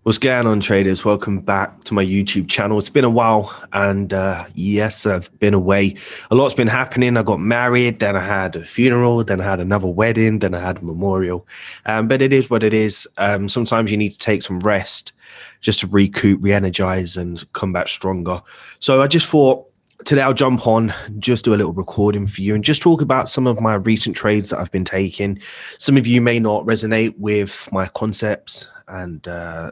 What's going on, traders? Welcome back to my YouTube channel. It's been a while, and yes, I've been away. A lot's been happening. I got married, then I had a funeral, then I had another wedding, then I had a memorial. But it is what it is. Sometimes you need to take some rest just to recoup, re-energize, and come back stronger. So I just thought today I'll jump on, just do a little recording for you and just talk about some of my recent trades that I've been taking. Some of you may not resonate with my concepts and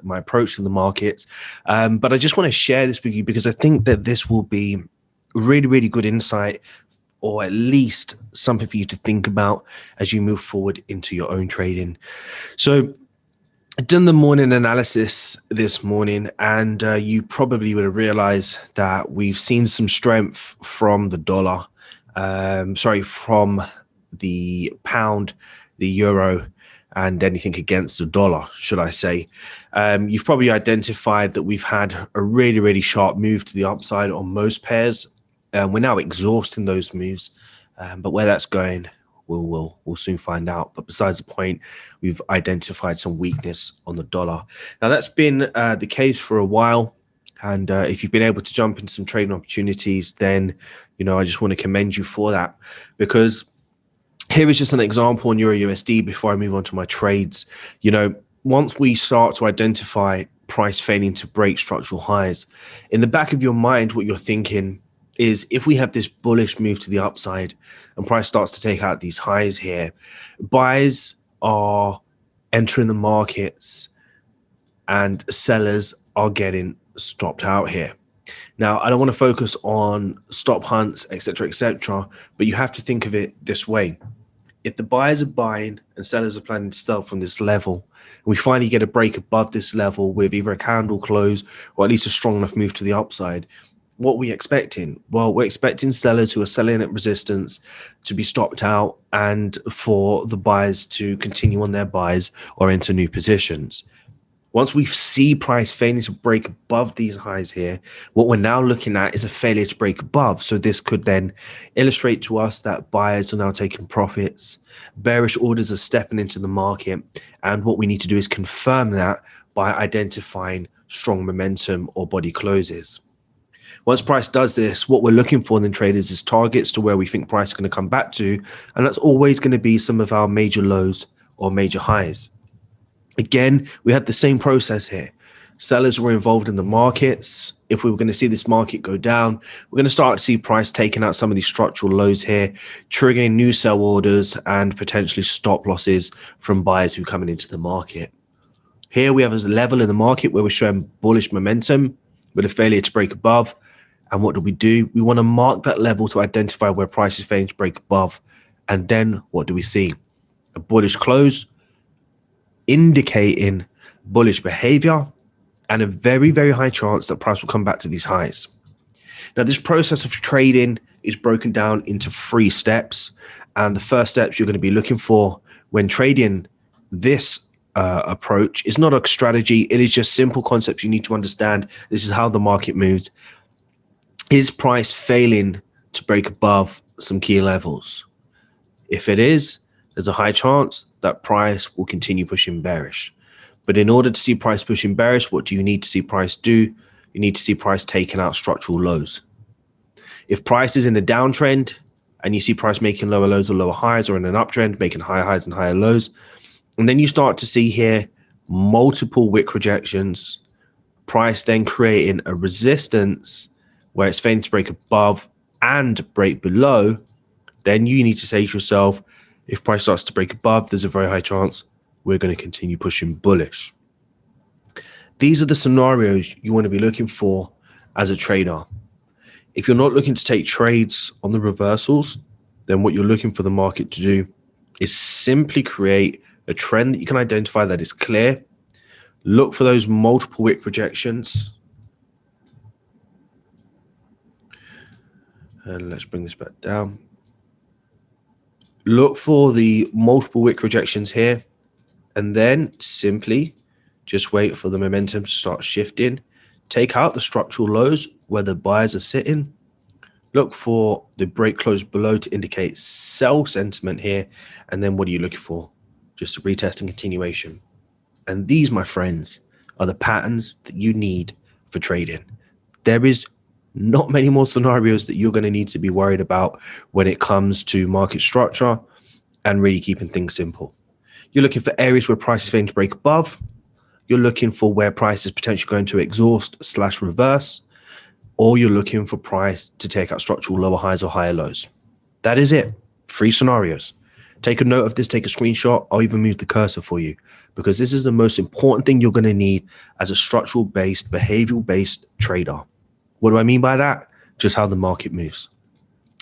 my approach to the markets, but I just want to share this with you because I think that this will be really, really good insight, or at least something for you to think about as you move forward into your own trading. So I've done the morning analysis this morning, and you probably would have realized that we've seen some strength from the dollar, from the pound, the euro, and anything against the dollar, should I say. You've probably identified that we've had a really, really sharp move to the upside on most pairs. We're now exhausting those moves, but where that's going, we'll soon find out. But besides the point, we've identified some weakness on the dollar. Now, that's been the case for a while. And if you've been able to jump into some trading opportunities, then, I just want to commend you for that, because here is just an example on Euro USD before I move on to my trades. Once we start to identify price failing to break structural highs, in the back of your mind, what you're thinking is, if we have this bullish move to the upside and price starts to take out these highs here, buyers are entering the markets and sellers are getting stopped out here. Now, I don't want to focus on stop hunts, etc., but you have to think of it this way. If the buyers are buying and sellers are planning to sell from this level, and we finally get a break above this level with either a candle close or at least a strong enough move to the upside, what are we expecting? Well, we're expecting sellers who are selling at resistance to be stopped out and for the buyers to continue on their buys or enter new positions. Once we see price failing to break above these highs here, what we're now looking at is a failure to break above. So this could then illustrate to us that buyers are now taking profits, bearish orders are stepping into the market, and what we need to do is confirm that by identifying strong momentum or body closes. Once price does this, what we're looking for then, traders, is targets to where we think price is going to come back to, and that's always going to be some of our major lows or major highs. Again, we had the same process here. Sellers were involved in the markets. If we were going to see this market go down, we're going to start to see price taking out some of these structural lows here, triggering new sell orders and potentially stop losses from buyers who are coming into the market. Here we have a level in the market where we're showing bullish momentum with a failure to break above. And what do? We want to mark that level to identify where price is failing to break above. And then what do we see? A bullish close, indicating bullish behavior and a very, very high chance that price will come back to these highs. Now, this process of trading is broken down into 3 steps. And the first steps you're going to be looking for when trading this approach is not a strategy. It is just simple concepts you need to understand. This is how the market moves. Is price failing to break above some key levels? If it is, there's a high chance that price will continue pushing bearish. But in order to see price pushing bearish, what do you need to see price do? You need to see price taking out structural lows. If price is in a downtrend and you see price making lower lows or lower highs, or in an uptrend making higher highs and higher lows, and then you start to see here multiple wick rejections, price then creating a resistance where it's failing to break above and break below, then you need to say to yourself, if price starts to break above, there's a very high chance we're going to continue pushing bullish. These are the scenarios you want to be looking for as a trader. If you're not looking to take trades on the reversals, then what you're looking for the market to do is simply create a trend that you can identify that is clear. Look for those multiple wick projections. And let's bring this back down. Look for the multiple wick rejections here, and then simply just wait for the momentum to start shifting. Take out the structural lows where the buyers are sitting. Look for the break close below to indicate sell sentiment here. And then what are you looking for? Just a retest and continuation. And these, my friends, are the patterns that you need for trading. There is not many more scenarios that you're going to need to be worried about when it comes to market structure and really keeping things simple. You're looking for areas where price is failing to break above. You're looking for where price is potentially going to exhaust/reverse, or you're looking for price to take out structural lower highs or higher lows. That is it. 3 scenarios. Take a note of this, take a screenshot. I'll even move the cursor for you because this is the most important thing you're going to need as a structural-based, behavioral-based trader. What do I mean by that? Just how the market moves.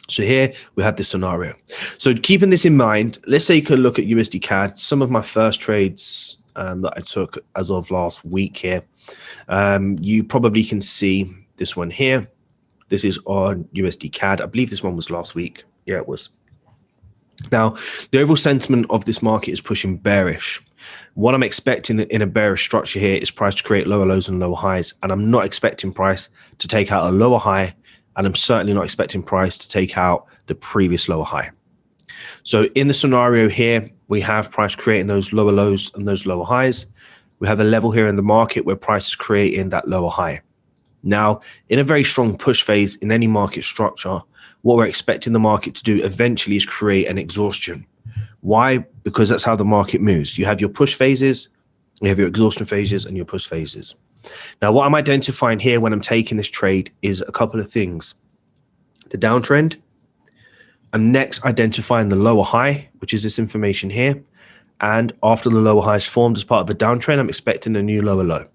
So here we have this scenario. So keeping this in mind, let's say you could look at USD CAD. Some of my first trades that I took as of last week here, you probably can see this one here. This is on USD CAD. I believe this one was last week. Yeah, it was. Now, the overall sentiment of this market is pushing bearish. What I'm expecting in a bearish structure here is price to create lower lows and lower highs. And I'm not expecting price to take out a lower high. And I'm certainly not expecting price to take out the previous lower high. So in the scenario here, we have price creating those lower lows and those lower highs. We have a level here in the market where price is creating that lower high. Now, in a very strong push phase in any market structure, what we're expecting the market to do eventually is create an exhaustion. Why? Because that's how the market moves. You have your push phases, you have your exhaustion phases, and your push phases. Now, what I'm identifying here when I'm taking this trade is a couple of things. The downtrend. I'm next identifying the lower high, which is this information here. And after the lower high is formed as part of the downtrend, I'm expecting a new lower low.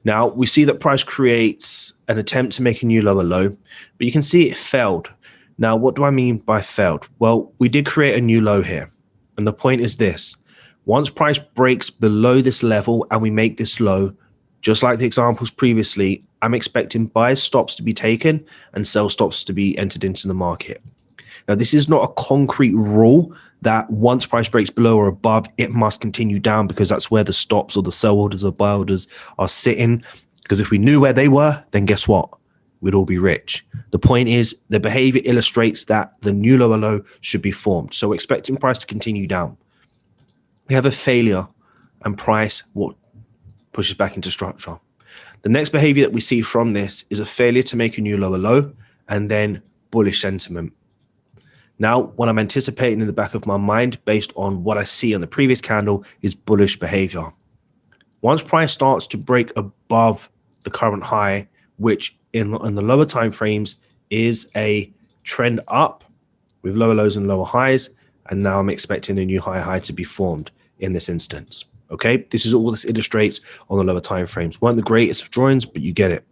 Now, we see that price creates an attempt to make a new lower low, but you can see it failed. Now, what do I mean by failed? Well, we did create a new low here. And the point is this. Once price breaks below this level and we make this low, just like the examples previously, I'm expecting buy stops to be taken and sell stops to be entered into the market. Now, this is not a concrete rule that once price breaks below or above, it must continue down because that's where the stops or the sell orders or buy orders are sitting. Because if we knew where they were, then guess what? We'd all be rich. The point is the behavior illustrates that the new lower low should be formed. So we're expecting price to continue down. We have a failure and price what pushes back into structure. The next behavior that we see from this is a failure to make a new lower low and then bullish sentiment. Now, what I'm anticipating in the back of my mind based on what I see on the previous candle is bullish behavior. Once price starts to break above the current high, which in the lower time frames is a trend up with lower lows and lower highs, and now I'm expecting a new high to be formed in this instance. Okay, this is all this illustrates on the lower time frames. Weren't the greatest of drawings, but you get it.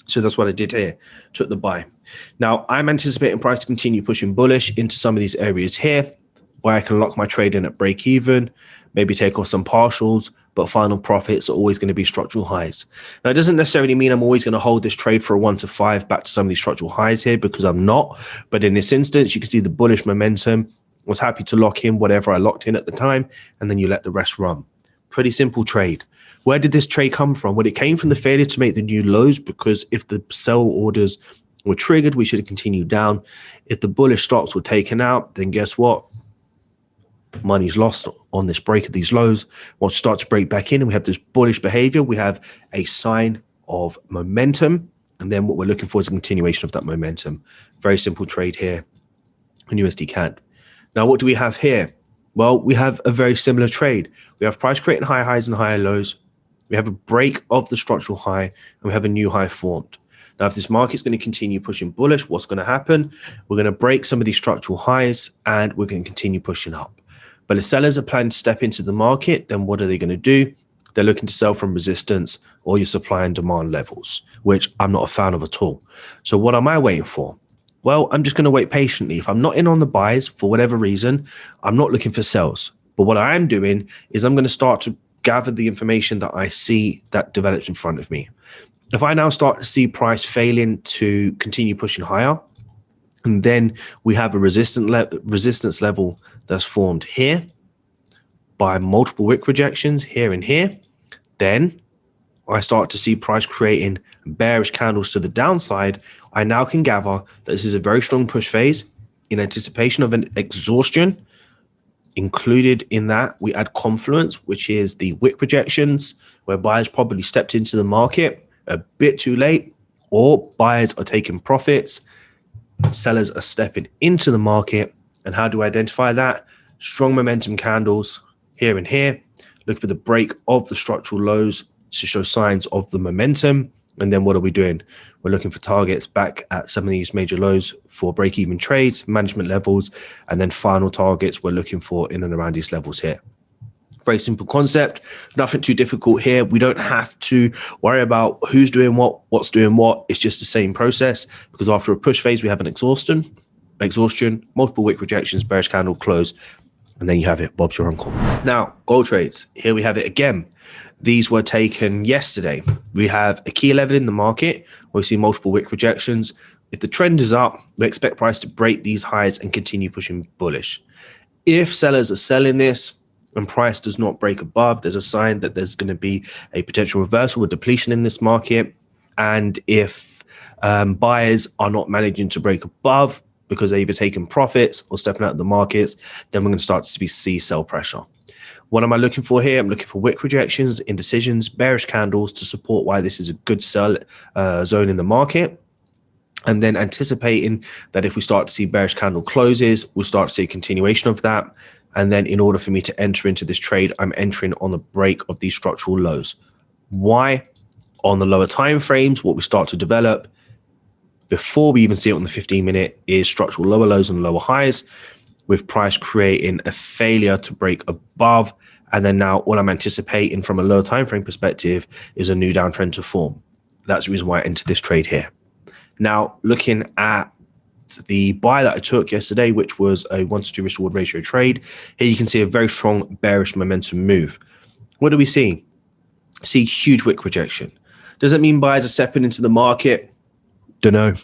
So that's what I did here, took the buy. Now I'm anticipating price to continue pushing bullish into some of these areas here where I can lock my trade in at break even, maybe take off some partials, but final profits are always going to be structural highs. Now, it doesn't necessarily mean I'm always going to hold this trade for a 1 to 5 back to some of these structural highs here because I'm not. But in this instance, you can see the bullish momentum. I was happy to lock in whatever I locked in at the time, and then you let the rest run. Pretty simple trade. Where did this trade come from? Well, it came from the failure to make the new lows because if the sell orders were triggered, we should have continued down. If the bullish stops were taken out, then guess what? Money's lost on this break of these lows. Once we start to break back in and we have this bullish behavior, we have a sign of momentum. And then what we're looking for is a continuation of that momentum. Very simple trade here on USD CAD. Now, what do we have here? Well, we have a very similar trade. We have price creating higher highs and higher lows. We have a break of the structural high and we have a new high formed. Now, if this market's going to continue pushing bullish, what's going to happen? We're going to break some of these structural highs and we're going to continue pushing up. But if sellers are planning to step into the market, then what are they going to do? They're looking to sell from resistance or your supply and demand levels, which I'm not a fan of at all. So what am I waiting for? Well, I'm just going to wait patiently. If I'm not in on the buys for whatever reason, I'm not looking for sells. But what I am doing is I'm going to start to gather the information that I see that develops in front of me. If I now start to see price failing to continue pushing higher, and then we have a resistance level that's formed here by multiple wick rejections here and here, then I start to see price creating bearish candles to the downside. I now can gather that this is a very strong push phase in anticipation of an exhaustion Included in that, we add confluence, which is the wick projections, where buyers probably stepped into the market a bit too late, or buyers are taking profits, sellers are stepping into the market. And how do I identify that? Strong momentum candles here and here. Look for the break of the structural lows to show signs of the momentum. And then what are we doing? We're looking for targets back at some of these major lows for break-even trades, management levels, and then final targets we're looking for in and around these levels here. Very simple concept, nothing too difficult here. We don't have to worry about who's doing what, what's doing what. It's just the same process, because after a push phase, we have an exhaustion, multiple wick rejections, bearish candle, close, and then you have it, Bob's your uncle. Now, gold trades, here we have it again. These were taken yesterday. We have a key level in the market where we see multiple wick rejections. If the trend is up, we expect price to break these highs and continue pushing bullish. If sellers are selling this and price does not break above, there's a sign that there's going to be a potential reversal or depletion in this market. And if buyers are not managing to break above because they've either taken profits or stepping out of the markets, then we're going to start to see sell pressure. What am I looking for here? I'm looking for wick rejections, indecisions, bearish candles to support why this is a good sell zone in the market. And then anticipating that if we start to see bearish candle closes, we'll start to see a continuation of that. And then in order for me to enter into this trade, I'm entering on the break of these structural lows. Why? On the lower time frames, what we start to develop before we even see it on the 15-minute is structural lower lows and lower highs, with price creating a failure to break above. And then now what I'm anticipating from a lower time frame perspective is a new downtrend to form. That's the reason why I entered this trade here. Now, looking at the buy that I took yesterday, which was a 1-to-2 risk reward ratio trade, here you can see a very strong bearish momentum move. What do we see? See huge wick rejection. Does that mean buyers are stepping into the market? Don't know,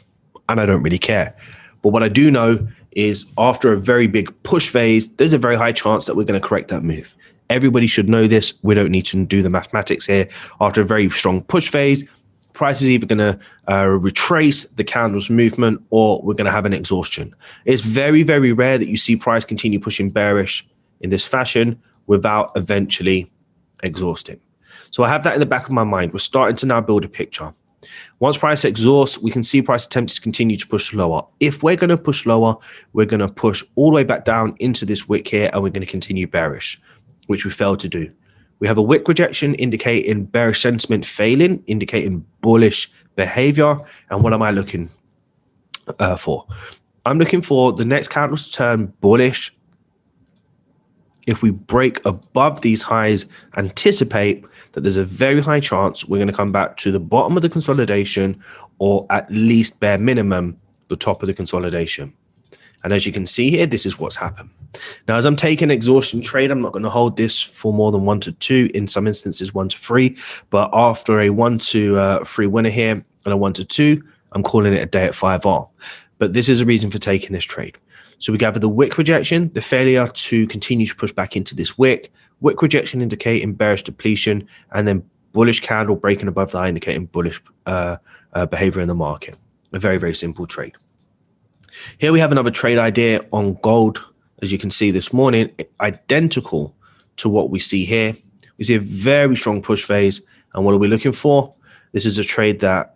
and I don't really care. But what I do know is after a very big push phase, there's a very high chance that we're going to correct that move. Everybody should know this. We don't need to do the mathematics here. After a very strong push phase, price is either going to retrace the candle's movement or we're going to have an exhaustion. It's very, very rare that you see price continue pushing bearish in this fashion without eventually exhausting. So I have that in the back of my mind. We're starting to now build a picture. Once price exhausts, we can see price attempt to continue to push lower. If we're going to push lower, we're going to push all the way back down into this wick here, and we're going to continue bearish, which we failed to do. We have a wick rejection indicating bearish sentiment failing, indicating bullish behavior. And what am I looking for? I'm looking for the next candle to turn bullish. If we break above these highs, anticipate that there's a very high chance we're going to come back to the bottom of the consolidation, or at least bare minimum, the top of the consolidation. And as you can see here, this is what's happened. Now, as I'm taking exhaustion trade, I'm not going to hold this for more than 1 to 2, in some instances 1 to 3. But after a 1 to 3 winner here and a 1 to 2, I'm calling it a day at 5R. But this is a reason for taking this trade. So we gather the wick rejection, the failure to continue to push back into this wick rejection indicating bearish depletion, and then bullish candle breaking above the high indicating bullish behavior in the market. A very, very simple trade. Here we have another trade idea on gold, as you can see this morning, identical to what we see here. We see a very strong push phase. And what are we looking for? This is a trade that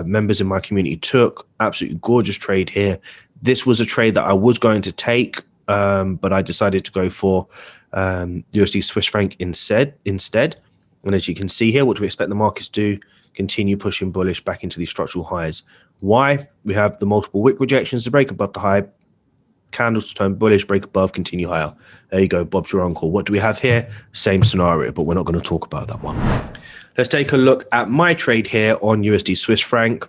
members in my community took. Absolutely gorgeous trade here. This was a trade that I was going to take, but I decided to go for USD Swiss franc instead. And as you can see here, what do we expect the markets to do? Continue pushing bullish back into these structural highs. Why? We have the multiple wick rejections to break above the high, candles to turn bullish, break above, continue higher. There you go, Bob's your uncle. What do we have here? Same scenario, but we're not going to talk about that one. Let's take a look at my trade here on USD Swiss franc.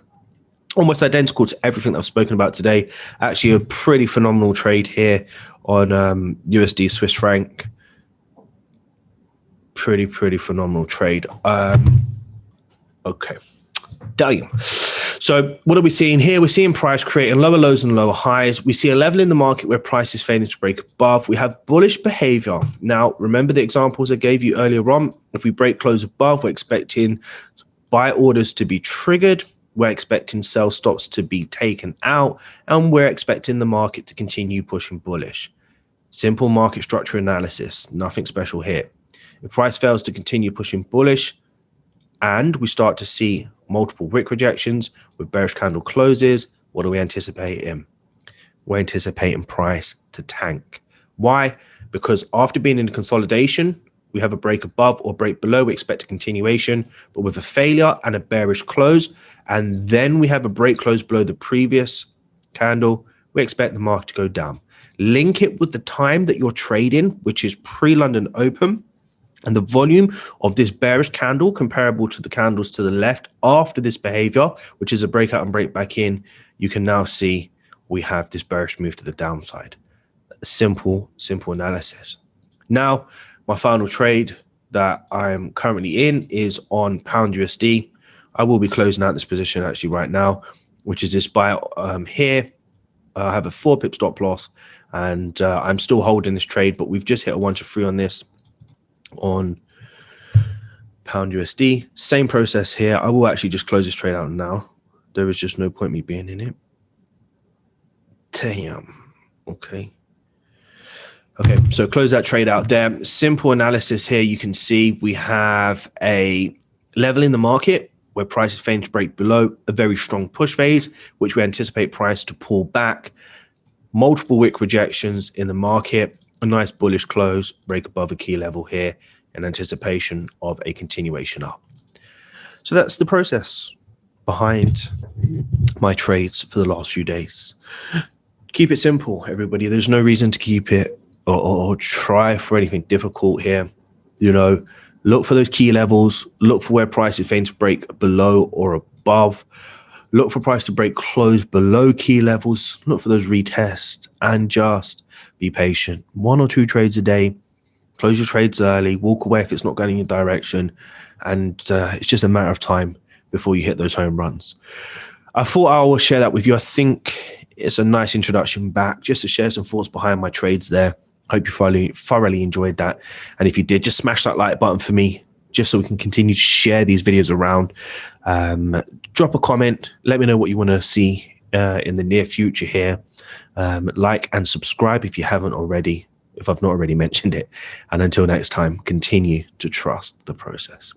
Almost identical to everything that I've spoken about today. Actually, a pretty phenomenal trade here on USD Swiss franc. Pretty phenomenal trade. Okay. Damn. So what are we seeing here? We're seeing price creating lower lows and lower highs. We see a level in the market where price is failing to break above. We have bullish behavior. Now, remember the examples I gave you earlier on. If we break close above, we're expecting buy orders to be triggered. We're expecting sell stops to be taken out, and we're expecting the market to continue pushing bullish. Simple market structure analysis, nothing special here. If price fails to continue pushing bullish and we start to see multiple wick rejections with bearish candle closes, what are we anticipating? We're anticipating price to tank. Why? Because after being in consolidation, we have a break above or break below. We expect a continuation, but with a failure and a bearish close, and then we have a break close below the previous candle, we expect the market to go down. Link it with the time that you're trading, which is pre-London open, and the volume of this bearish candle comparable to the candles to the left after this behavior, which is a breakout and break back in. You can now see we have this bearish move to the downside. A simple analysis. Now, my final trade that I'm currently in is on pound USD. I will be closing out this position actually right now, which is this buy here. I have a 4 pip stop loss, and I'm still holding this trade, but we've just hit a 1 to 3 on this on pound USD. Same process here. I will actually just close this trade out now. There is just no point me being in it. Damn. Okay, so close that trade out there. Simple analysis here. You can see we have a level in the market where price is failing to break below a very strong push phase, which we anticipate price to pull back. Multiple wick rejections in the market, a nice bullish close, break above a key level here in anticipation of a continuation up. So that's the process behind my trades for the last few days. Keep it simple, everybody. There's no reason to keep it or try for anything difficult here. You know, look for those key levels. Look for where price is failing to break below or above. Look for price to break close below key levels. Look for those retests and just be patient. 1 or 2 trades a day. Close your trades early. Walk away if it's not going in your direction. And it's just a matter of time before you hit those home runs. I thought I will share that with you. I think it's a nice introduction back just to share some thoughts behind my trades there. Hope you thoroughly enjoyed that. And if you did, just smash that like button for me, just so we can continue to share these videos around. Drop a comment. Let me know what you want to see in the near future here. Like and subscribe if you haven't already, if I've not already mentioned it. And until next time, continue to trust the process.